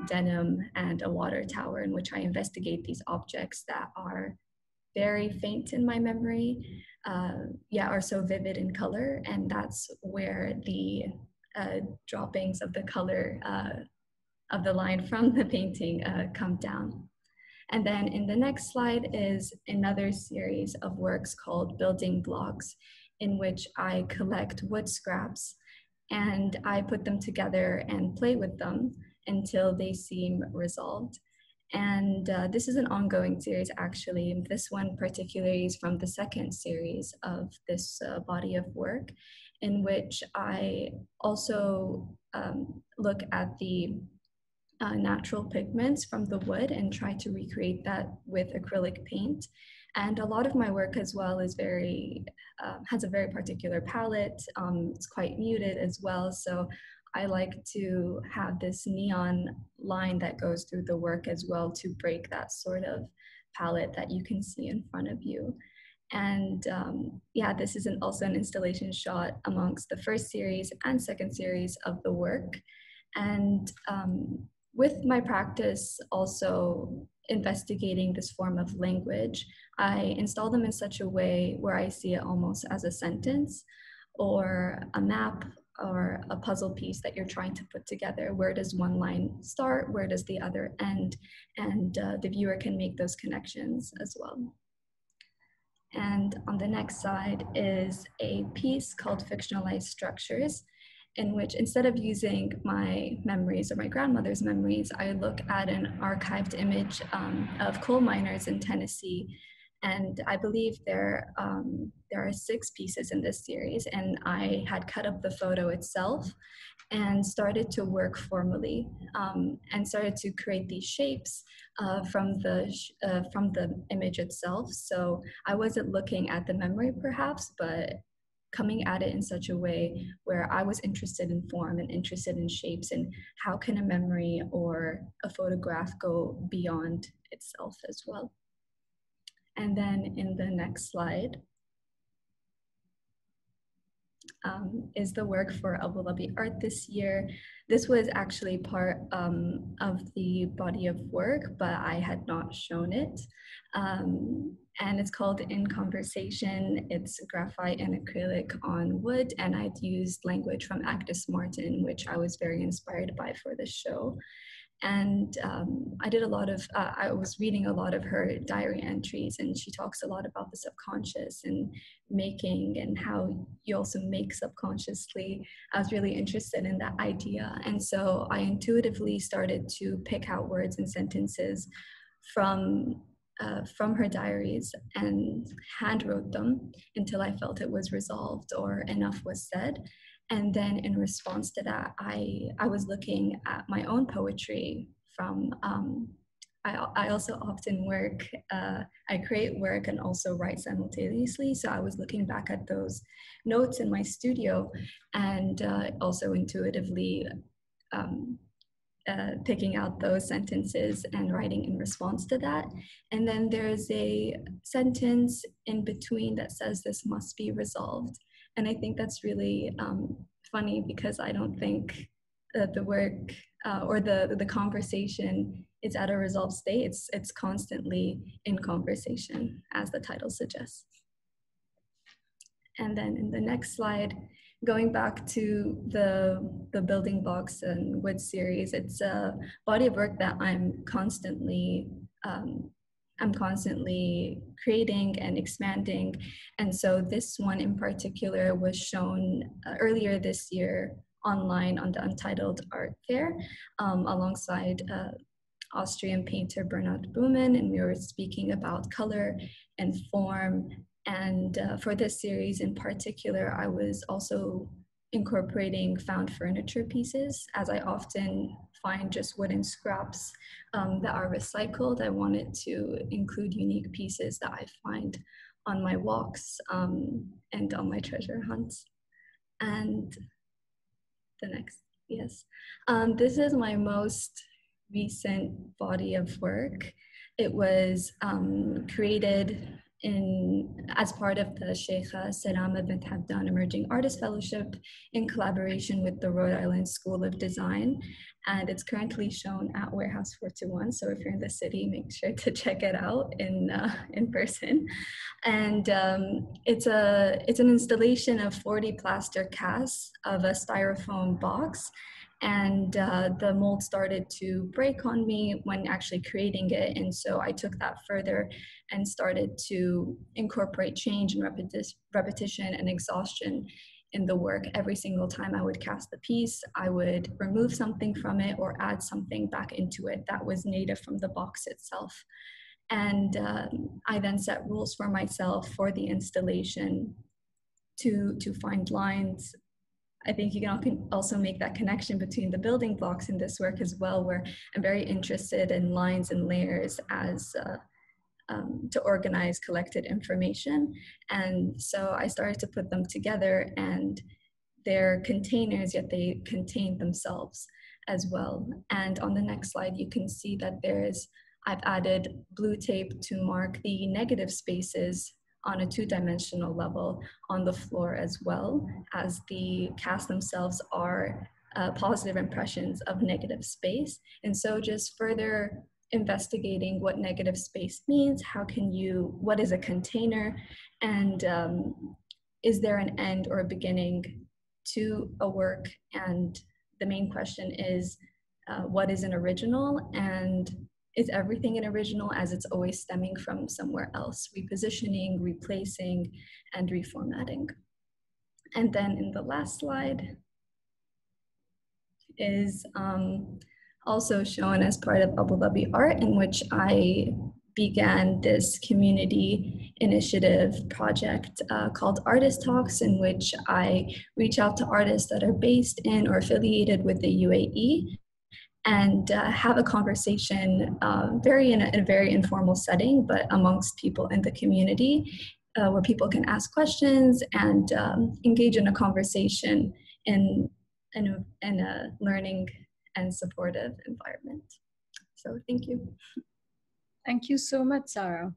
denim, and a water tower, in which I investigate these objects that are very faint in my memory, are so vivid in color, and that's where the droppings of the color of the line from the painting come down. And then in the next slide is another series of works called Building Blocks, in which I collect wood scraps and I put them together and play with them until they seem resolved. And this is an ongoing series, actually. This one particularly is from the second series of this body of work, in which I also look at the natural pigments from the wood and try to recreate that with acrylic paint. And a lot of my work as well is has a very particular palette. It's quite muted as well. So I like to have this neon line that goes through the work as well to break that sort of palette that you can see in front of you. And this is also an installation shot amongst the first series and second series of the work. And with my practice also investigating this form of language, I install them in such a way where I see it almost as a sentence or a map or a puzzle piece that you're trying to put together. Where does one line start? Where does the other end? And the viewer can make those connections as well. And on the next slide is a piece called Fictionalized Structures, in which instead of using my memories or my grandmother's memories, I look at an archived image of coal miners in Tennessee. And I believe there are 6 pieces in this series, and I had cut up the photo itself and started to work formally and started to create these shapes from the image itself. So I wasn't looking at the memory perhaps, but coming at it in such a way where I was interested in form and interested in shapes, and how can a memory or a photograph go beyond itself as well. And then in the next slide is the work for Abu Dhabi Art this year. This was actually part of the body of work, but I had not shown it. And it's called In Conversation. It's graphite and acrylic on wood, and I'd used language from Agnes Martin, which I was very inspired by for the show. And I did a lot of, I was reading a lot of her diary entries, and she talks a lot about the subconscious and making and how you also make subconsciously. I was really interested in that idea. And so I intuitively started to pick out words and sentences from her diaries and hand wrote them until I felt it was resolved or enough was said. And then in response to that, I was looking at my own poetry from, I also often work, I create work and also write simultaneously. So I was looking back at those notes in my studio and also intuitively picking out those sentences and writing in response to that. And then there's a sentence in between that says, "This must be resolved." And I think that's really funny, because I don't think that the work or the conversation is at a resolved state. It's constantly in conversation, as the title suggests. And then in the next slide, going back to the building blocks and wood series, it's a body of work that I'm constantly creating and expanding. And so this one in particular was shown earlier this year online on the Untitled Art Fair alongside Austrian painter Bernhard Blumen, and we were speaking about color and form. And for this series in particular, I was also incorporating found furniture pieces, as I often find just wooden scraps that are recycled. I wanted to include unique pieces that I find on my walks and on my treasure hunts. And the next, yes. This is my most recent body of work. It was created as part of the Sheikha Salama bint Habdan Emerging Artist Fellowship in collaboration with the Rhode Island School of Design. And it's currently shown at Warehouse 421. So if you're in the city, make sure to check it out in person. And it's an installation of 40 plaster casts of a styrofoam box. And the mold started to break on me when actually creating it. And so I took that further and started to incorporate change and repetition and exhaustion in the work. Every single time I would cast the piece, I would remove something from it or add something back into it that was native from the box itself. And I then set rules for myself for the installation to find lines. I think you can also make that connection between the building blocks in this work as well, where I'm very interested in lines and layers as to organize collected information. And so I started to put them together, and they're containers, yet they contain themselves as well. And on the next slide, you can see that I've added blue tape to mark the negative spaces on a 2-dimensional level on the floor, as well as the casts themselves are positive impressions of negative space. And so just further investigating what negative space means, what is a container, and is there an end or a beginning to a work? And the main question is, what is an original, and is everything an original, as it's always stemming from somewhere else, repositioning, replacing, and reformatting. And then in the last slide is also shown as part of Abu Dhabi Art, in which I began this community initiative project called Artist Talks, in which I reach out to artists that are based in or affiliated with the UAE and have a conversation in a very informal setting, but amongst people in the community, where people can ask questions and engage in a conversation in a learning and supportive environment. So thank you. Thank you so much, Sarah.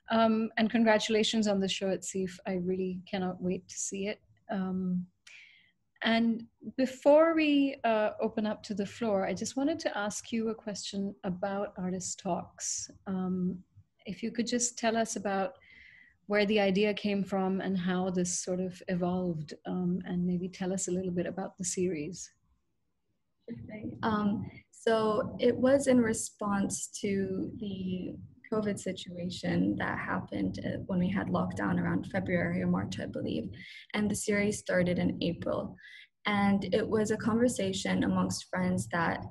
And congratulations on the show at SIF. I really cannot wait to see it. And before we open up to the floor, I just wanted to ask you a question about Artist Talks. If you could just tell us about where the idea came from and how this sort of evolved, and maybe tell us a little bit about the series. Okay. So it was in response to the COVID situation that happened when we had lockdown around February or March, I believe. And the series started in April. And it was a conversation amongst friends that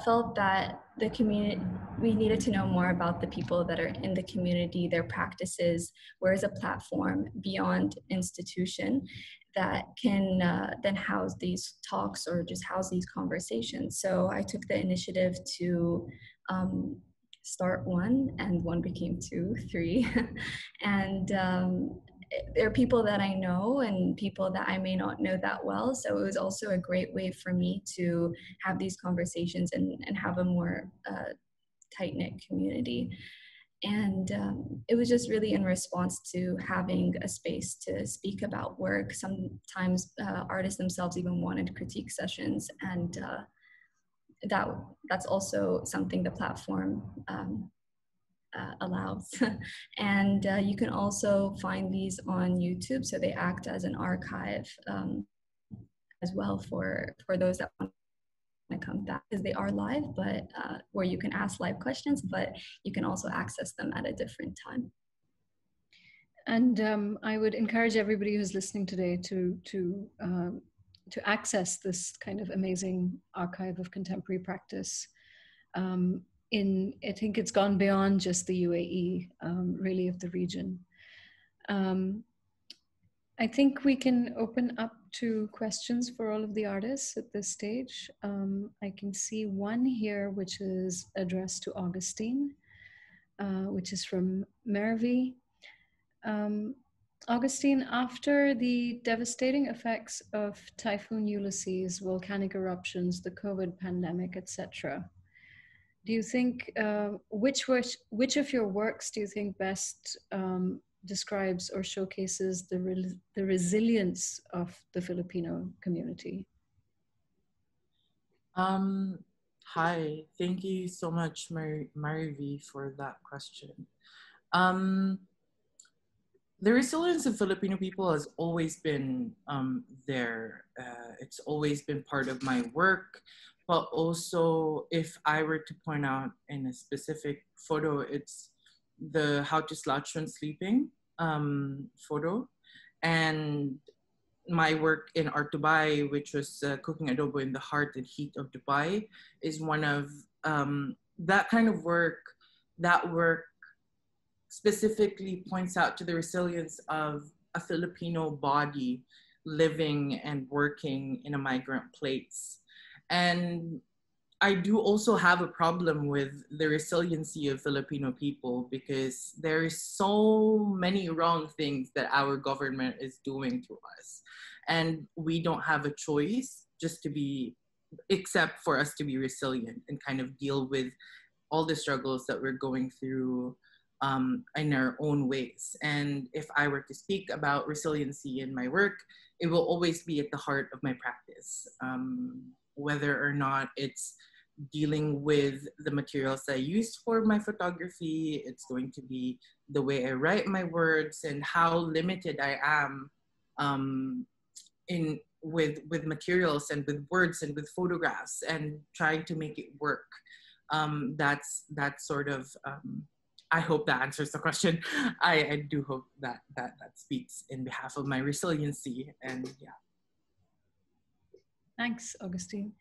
felt that the community, we needed to know more about the people that are in the community, their practices, where is a platform beyond institution that can then house these talks or just house these conversations. So I took the initiative to start one, and one became 2, 3. And there are people that I know and people that I may not know that well. So it was also a great way for me to have these conversations and have a more tight-knit community. And it was just really in response to having a space to speak about work. Sometimes artists themselves even wanted critique sessions, and that's also something the platform allows. And you can also find these on YouTube, so they act as an archive as well for those that want to come back, because they are live, but where you can ask live questions, but you can also access them at a different time. And I would encourage everybody who's listening today to access this kind of amazing archive of contemporary practice. I think it's gone beyond just the UAE, really, of the region. I think we can open up to questions for all of the artists at this stage. I can see one here, which is addressed to Augustine, which is from Mervi. Augustine, after the devastating effects of Typhoon Ulysses, volcanic eruptions, the COVID pandemic, etc., do you think, which of your works do you think best describes or showcases the resilience of the Filipino community? Hi, thank you so much, Marivi, for that question. The resilience of Filipino people has always been there. It's always been part of my work, but also if I were to point out in a specific photo, it's the How to Slouch When Sleeping photo. And my work in Art Dubai, which was cooking adobo in the heart and heat of Dubai, is one of that kind of work. That work specifically points out to the resilience of a Filipino body living and working in a migrant place. And I do also have a problem with the resiliency of Filipino people because there is so many wrong things that our government is doing to us. And we don't have a choice just to be, except for us to be resilient and kind of deal with all the struggles that we're going through in our own ways. And if I were to speak about resiliency in my work, it will always be at the heart of my practice, whether or not it's dealing with the materials I use for my photography, it's going to be the way I write my words and how limited I am with materials and with words and with photographs and trying to make it work. That's sort of I hope that answers the question. I do hope that speaks in behalf of my resiliency, and yeah. Thanks, Augustine.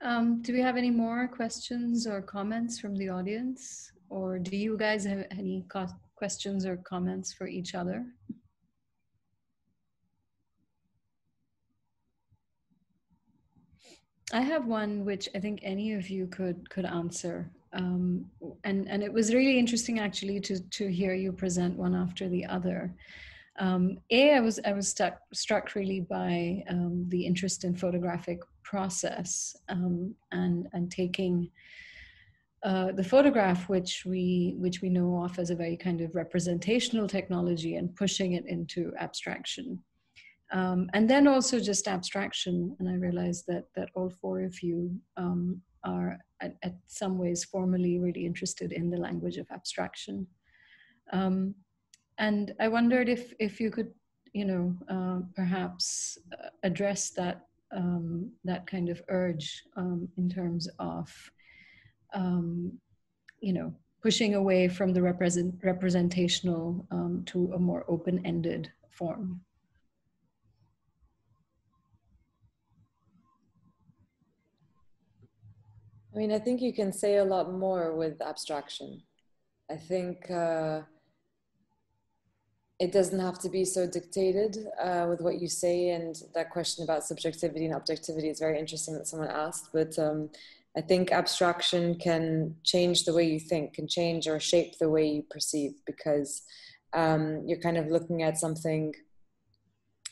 Do we have any more questions or comments from the audience? Or do you guys have any questions or comments for each other? I have one which I think any of you could answer. And it was really interesting actually to hear you present one after the other. I was struck really by the interest in photographic process and taking the photograph, which we know of as a very kind of representational technology, and pushing it into abstraction. And then also just abstraction. And I realized that all four of you are at some ways formally really interested in the language of abstraction. And I wondered if you could, perhaps address that that kind of urge in terms of, pushing away from the representational to a more open-ended form. I mean, I think you can say a lot more with abstraction. I think it doesn't have to be so dictated with what you say, and that question about subjectivity and objectivity is very interesting that someone asked, but I think abstraction can change the way you think, can change or shape the way you perceive, because you're kind of looking at something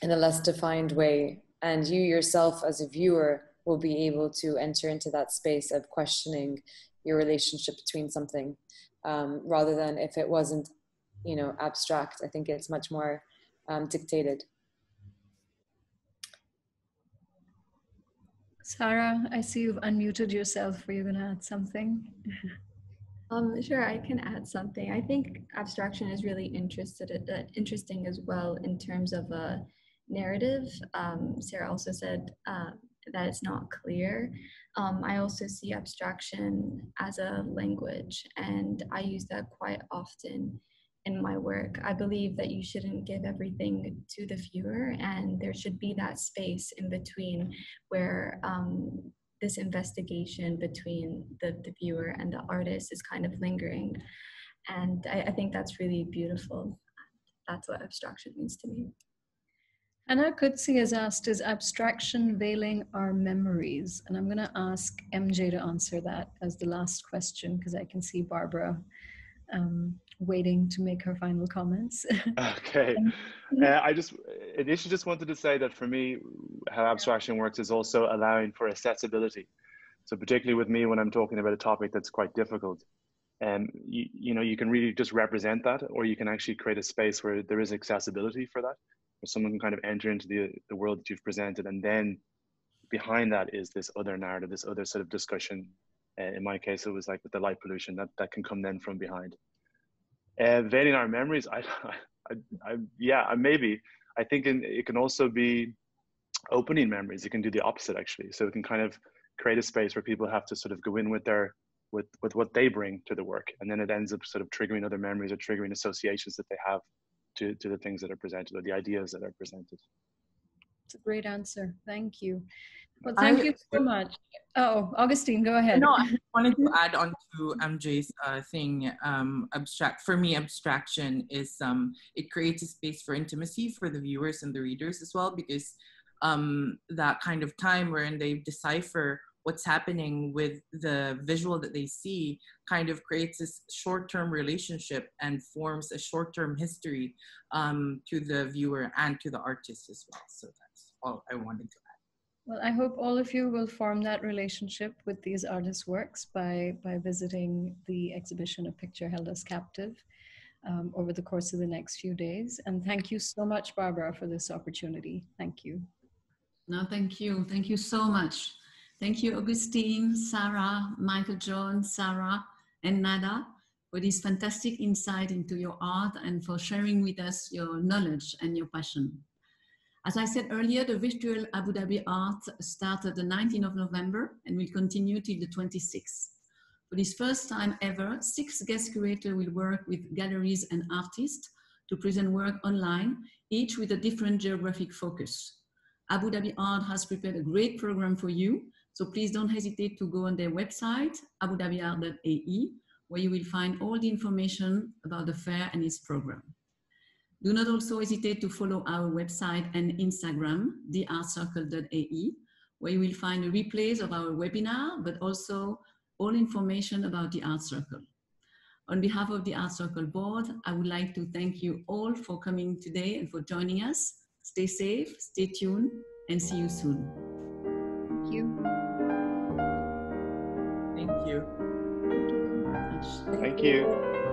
in a less defined way, and you yourself as a viewer will be able to enter into that space of questioning your relationship between something, rather than if it wasn't, abstract. I think it's much more dictated. Sarah, I see you've unmuted yourself. Were you going to add something? Sure, I can add something. I think abstraction is really interesting as well in terms of a narrative. Sarah also said that it's not clear. I also see abstraction as a language, and I use that quite often in my work. I believe that you shouldn't give everything to the viewer, and there should be that space in between where this investigation between the viewer and the artist is kind of lingering. And I think that's really beautiful. That's what abstraction means to me. Anna Kutsi has asked, is abstraction veiling our memories? And I'm going to ask MJ to answer that as the last question, because I can see Barbara waiting to make her final comments. Okay. I initially just wanted to say that for me, how abstraction works is also allowing for accessibility. So particularly with me, when I'm talking about a topic that's quite difficult, you know, you can really just represent that, or you can actually create a space where there is accessibility for that, where someone can kind of enter into the world that you've presented, and then behind that is this other narrative, this other sort of discussion. In my case, it was like with the light pollution that can come then from behind. Veiling our memories, yeah, maybe. I think it can also be opening memories. It can do the opposite, actually. So it can kind of create a space where people have to sort of go in with with what they bring to the work, and then it ends up sort of triggering other memories or triggering associations that they have to the things that are presented or the ideas that are presented. It's a great answer. Thank you. Well, thank you so much. Oh, Augustine, go ahead. No, I wanted to add on to MJ's thing. For me, abstraction is it creates a space for intimacy for the viewers and the readers as well, because that kind of time wherein they decipher what's happening with the visual that they see kind of creates this short-term relationship and forms a short-term history to the viewer and to the artist as well. So that's all I wanted to add. Well, I hope all of you will form that relationship with these artists' works by visiting the exhibition of Picture Held Us Captive over the course of the next few days. And thank you so much, Barbara, for this opportunity. Thank you. No, thank you. Thank you so much. Thank you, Augustine, Sarah, Michael John, Sarah, and Nada, for this fantastic insight into your art and for sharing with us your knowledge and your passion. As I said earlier, the virtual Abu Dhabi Art started the 19th of November and will continue till the 26th. For this first time ever, 6 guest curators will work with galleries and artists to present work online, each with a different geographic focus. Abu Dhabi Art has prepared a great program for you, so please don't hesitate to go on their website, abudhabiart.ae, where you will find all the information about the fair and its program. Do not also hesitate to follow our website and Instagram, theartcircle.ae, where you will find the replays of our webinar, but also all information about the Art Circle. On behalf of the Art Circle board, I would like to thank you all for coming today and for joining us. Stay safe, stay tuned, and see you soon. Thank you. Thank you. Thank you.